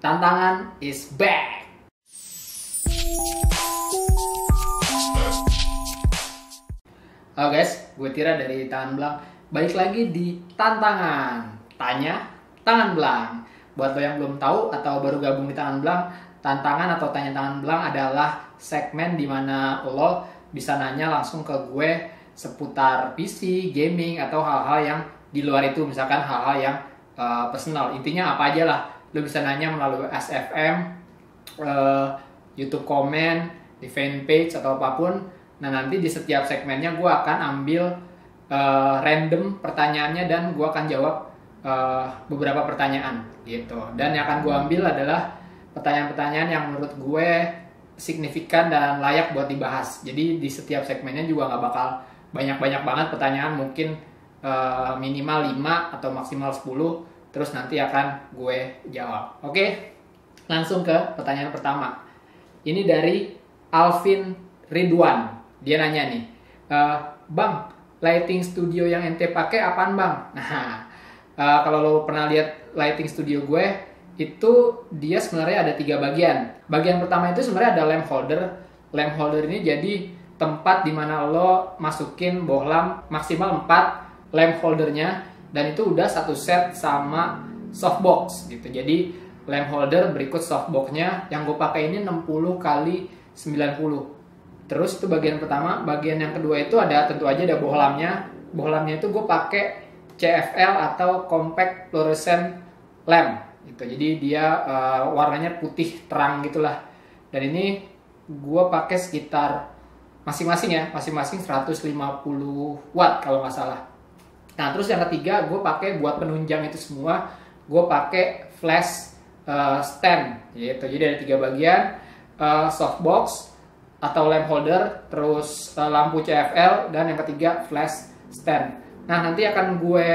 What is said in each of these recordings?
Tantangan is back. Halo guys, gue Tira dari Tangan Belang. Balik lagi di Tantangan. Tanya, Tangan Belang. Buat lo yang belum tahu atau baru gabung di Tangan Belang, Tantangan atau Tanya Tangan Belang adalah segmen dimana lo bisa nanya langsung ke gue seputar PC, gaming, atau hal-hal yang di luar itu. Misalkan hal-hal yang personal. Intinya apa aja lah. Lo bisa nanya melalui SFM, YouTube komen, di fanpage atau apapun. Nah nanti di setiap segmennya gue akan ambil random pertanyaannya dan gue akan jawab beberapa pertanyaan gitu. Dan yang akan gue ambil adalah pertanyaan-pertanyaan yang menurut gue signifikan dan layak buat dibahas. Jadi di setiap segmennya juga nggak bakal banyak-banyak banget pertanyaan, mungkin minimal 5 atau maksimal 10. Terus nanti akan gue jawab. Oke, langsung ke pertanyaan pertama. Ini dari Alvin Ridwan. Dia nanya nih, Bang, lighting studio yang ente pakai apaan bang? Nah, kalau lo pernah lihat lighting studio gue, itu dia sebenarnya ada 3 bagian. Bagian pertama itu sebenarnya ada lamp holder. Lamp holder ini jadi tempat dimana lo masukin bohlam maksimal 4 lamp holdernya. Dan itu udah satu set sama softbox gitu. Jadi lamp holder berikut softboxnya. Yang gue pakai ini 60 kali 90. Terus itu bagian pertama. Bagian yang kedua itu ada, tentu aja ada bohlamnya. Bohlamnya itu gue pakai CFL atau compact fluorescent lamp gitu. Jadi dia warnanya putih terang gitulah. Dan ini gue pakai sekitar masing-masing 150 watt kalau nggak salah. Nah terus yang ketiga gue pakai buat penunjang itu semua, gue pakai flash stand gitu. Jadi ada 3 bagian, softbox atau lamp holder, terus lampu CFL, dan yang ketiga flash stand. Nah nanti akan gue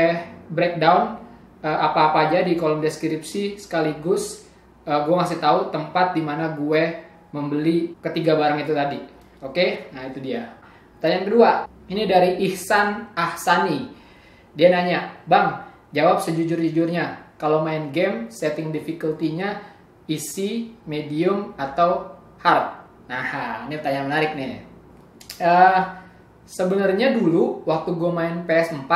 breakdown apa-apa aja di kolom deskripsi, sekaligus gue ngasih tahu tempat dimana gue membeli ketiga barang itu tadi. Oke, nah itu dia. Pertanyaan kedua, ini dari Ihsan Ahsani. Dia nanya, Bang, jawab sejujur-jujurnya. Kalau main game, setting difficulty-nya easy, medium, atau hard? Nah, ini pertanyaan menarik nih. Sebenarnya dulu, waktu gue main PS4,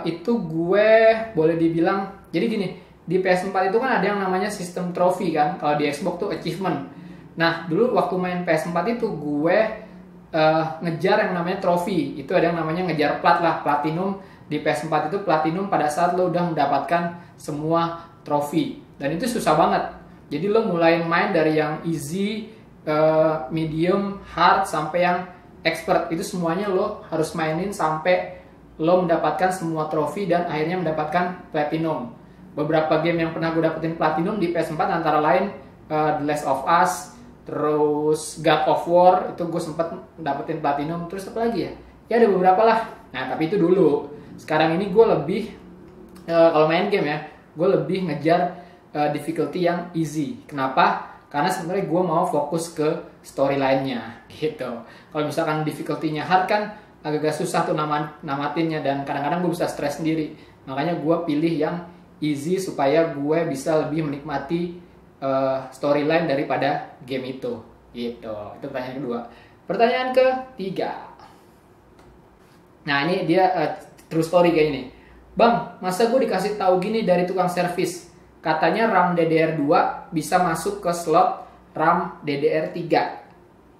itu gue boleh dibilang, jadi gini, di PS4 itu kan ada yang namanya sistem trofi kan, kalau di Xbox tuh achievement. Nah, dulu waktu main PS4 itu gue ngejar yang namanya trofi. Itu ada yang namanya ngejar plat lah, platinum. Di PS4 itu platinum pada saat lo udah mendapatkan semua trofi. Dan itu susah banget. Jadi lo mulai main dari yang easy, medium, hard, sampai yang expert. Itu semuanya lo harus mainin sampai lo mendapatkan semua trofi dan akhirnya mendapatkan platinum. Beberapa game yang pernah gue dapetin platinum di PS4 antara lain The Last of Us, terus God of War, itu gue sempat dapetin platinum. Terus apa lagi ya? Ya ada beberapa lah. Nah tapi itu dulu. Sekarang ini gue lebih kalau main game ya, gue lebih ngejar difficulty yang easy. Kenapa? Karena sebenarnya gue mau fokus ke storyline-nya gitu. Kalau misalkan difficulty-nya hard kan agak susah tuh namatinnya, dan kadang-kadang gue bisa stres sendiri. Makanya gue pilih yang easy supaya gue bisa lebih menikmati storyline daripada game itu gitu. Itu pertanyaan kedua. Pertanyaan ketiga, nah ini dia true story kayak ini. Bang, masa gue dikasih tahu gini dari tukang servis, katanya RAM DDR2 bisa masuk ke slot RAM DDR3,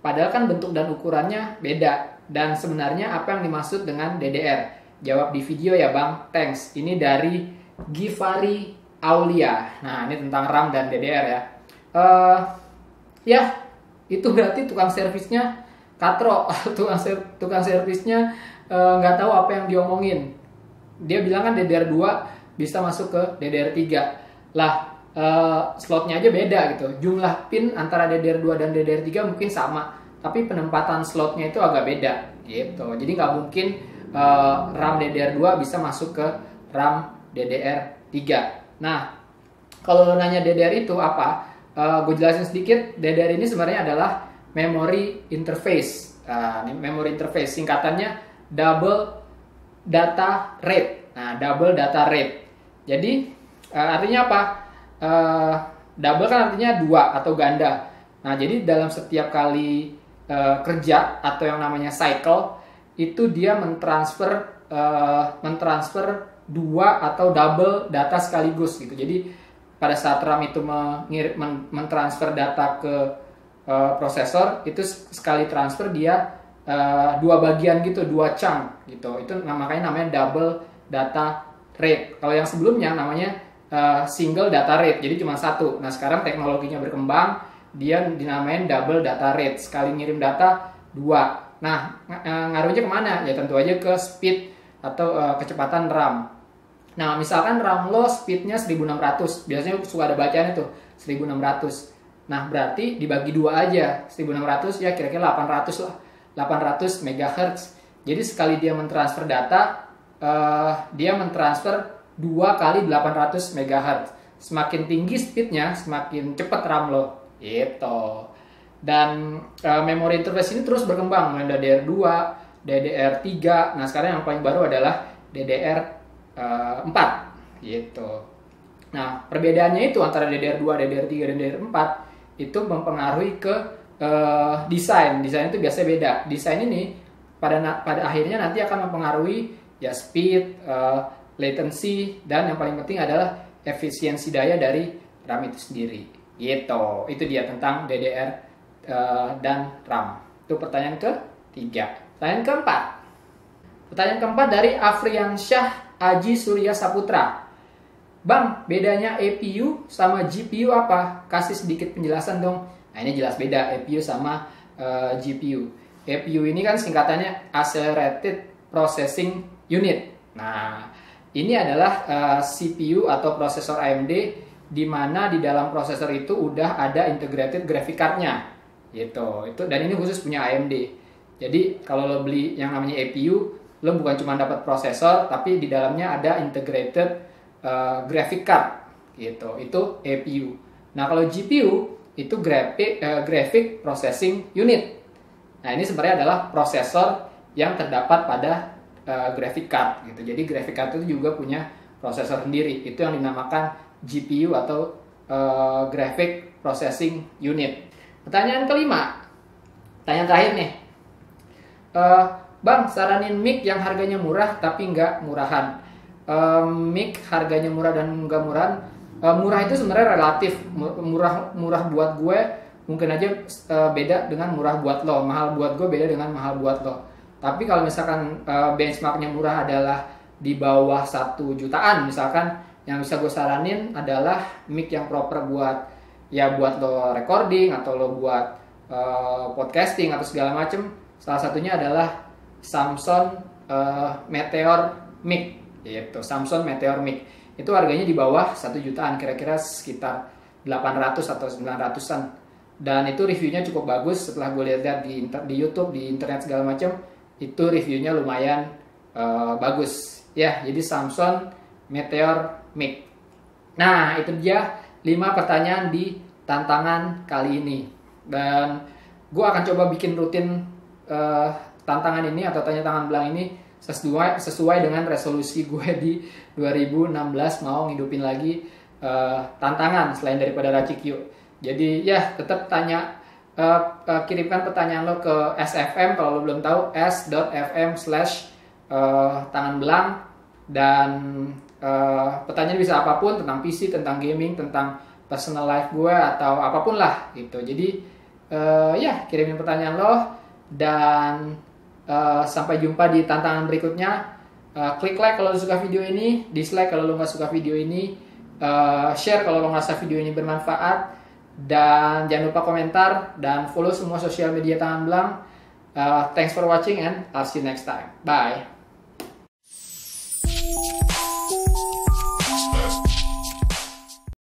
padahal kan bentuk dan ukurannya beda. Dan sebenarnya apa yang dimaksud dengan DDR? Jawab di video ya bang, thanks. Ini dari Givari Aulia. Nah ini tentang RAM dan DDR ya. Ya itu berarti tukang servisnya katro. Tukang servisnya nggak tahu apa yang diomongin. Dia bilang kan DDR2 bisa masuk ke DDR3 lah. Slotnya aja beda gitu. Jumlah pin antara DDR2 dan DDR3 mungkin sama, tapi penempatan slotnya itu agak beda gitu. Jadi nggak mungkin RAM DDR2 bisa masuk ke RAM DDR3. Nah kalau nanya DDR itu apa, gue jelasin sedikit. DDR ini sebenarnya adalah memory interface. Memory interface singkatannya double data rate. Nah, double data rate. Jadi artinya apa? Double kan artinya dua atau ganda. Nah, jadi dalam setiap kali kerja atau yang namanya cycle itu dia mentransfer dua atau double data sekaligus gitu. Jadi pada saat RAM itu mentransfer data ke prosesor, itu sekali transfer dia dua bagian gitu, dua chunk gitu. Itu makanya namanya double data rate. Kalau yang sebelumnya namanya single data rate, jadi cuma satu. Nah, sekarang teknologinya berkembang, dia dinamain double data rate. Sekali ngirim data dua. Nah, ngaruhnya kemana? Ya tentu aja ke speed atau kecepatan RAM. Nah, misalkan RAM lo speednya 1600, biasanya suka ada bacaan itu 1600. Nah, berarti dibagi dua aja, 1600 ya kira-kira 800 lah, 800 MHz. Jadi sekali dia mentransfer data, dia mentransfer 2 kali 800 MHz. Semakin tinggi speednya, semakin cepat RAM lo, gitu. Dan memori interface ini terus berkembang, mulai DDR2, DDR3. Nah, sekarang yang paling baru adalah DDR 4 gitu. Nah, perbedaannya itu antara DDR2, DDR3, dan DDR4 itu mempengaruhi ke desain. Desain itu biasanya beda. Desain ini pada akhirnya nanti akan mempengaruhi ya speed, latency, dan yang paling penting adalah efisiensi daya dari RAM itu sendiri. Gitu. Itu dia tentang DDR dan RAM. Itu pertanyaan ketiga. Pertanyaan keempat. Pertanyaan keempat dari Afriansyah Aji Surya Saputra. Bang, bedanya APU sama GPU apa? Kasih sedikit penjelasan dong. Nah, ini jelas beda APU sama GPU. APU ini kan singkatannya Accelerated Processing Unit. Nah, ini adalah CPU atau prosesor AMD, di mana di dalam prosesor itu udah ada integrated graphic card-nya. Gitu. Dan ini khusus punya AMD. Jadi kalau lo beli yang namanya APU, lo bukan cuma dapat prosesor, tapi di dalamnya ada integrated graphic card gitu. Itu APU. Nah, kalau GPU itu graphic processing unit. Nah, ini sebenarnya adalah prosesor yang terdapat pada graphic card gitu. Jadi graphic card itu juga punya prosesor sendiri. Itu yang dinamakan GPU atau graphic processing unit. Pertanyaan kelima. Pertanyaan terakhir nih. Bang, saranin mic yang harganya murah tapi nggak murahan. Mic harganya murah dan nggak murahan. Murah itu sebenarnya relatif. Murah buat gue mungkin aja beda dengan murah buat lo. Mahal buat gue beda dengan mahal buat lo. Tapi kalau misalkan benchmarknya murah adalah di bawah 1 jutaan, misalkan yang bisa gue saranin adalah mic yang proper buat lo recording atau lo buat podcasting atau segala macem. Salah satunya adalah Samsung Meteor Mic, yaitu Samsung Meteor Mic. Itu harganya di bawah 1 jutaan, kira-kira sekitar 800 atau 900-an. Dan itu reviewnya cukup bagus setelah gue lihat di YouTube, di internet segala macam. Itu reviewnya lumayan bagus. Ya, jadi Samsung Meteor Mic. Nah, itu dia 5 pertanyaan di tantangan kali ini. Dan gue akan coba bikin rutin tantangan ini atau tanya tangan belang ini sesuai dengan resolusi gue di 2016 mau ngidupin lagi tantangan selain daripada Racik Yuk. Jadi ya tetap kirimkan pertanyaan lo ke SFM kalau lo belum tahu, s.fm/tangan belang, dan pertanyaan bisa apapun tentang PC, tentang gaming, tentang personal life gue atau apapun lah gitu. Jadi ya kirimin pertanyaan lo. Dan sampai jumpa di tantangan berikutnya. Klik like kalau lo suka video ini, dislike kalau lo nggak suka video ini, share kalau lo ngerasa video ini bermanfaat, dan jangan lupa komentar dan follow semua sosial media Tangan Belang. Thanks for watching and I'll see you next time. Bye.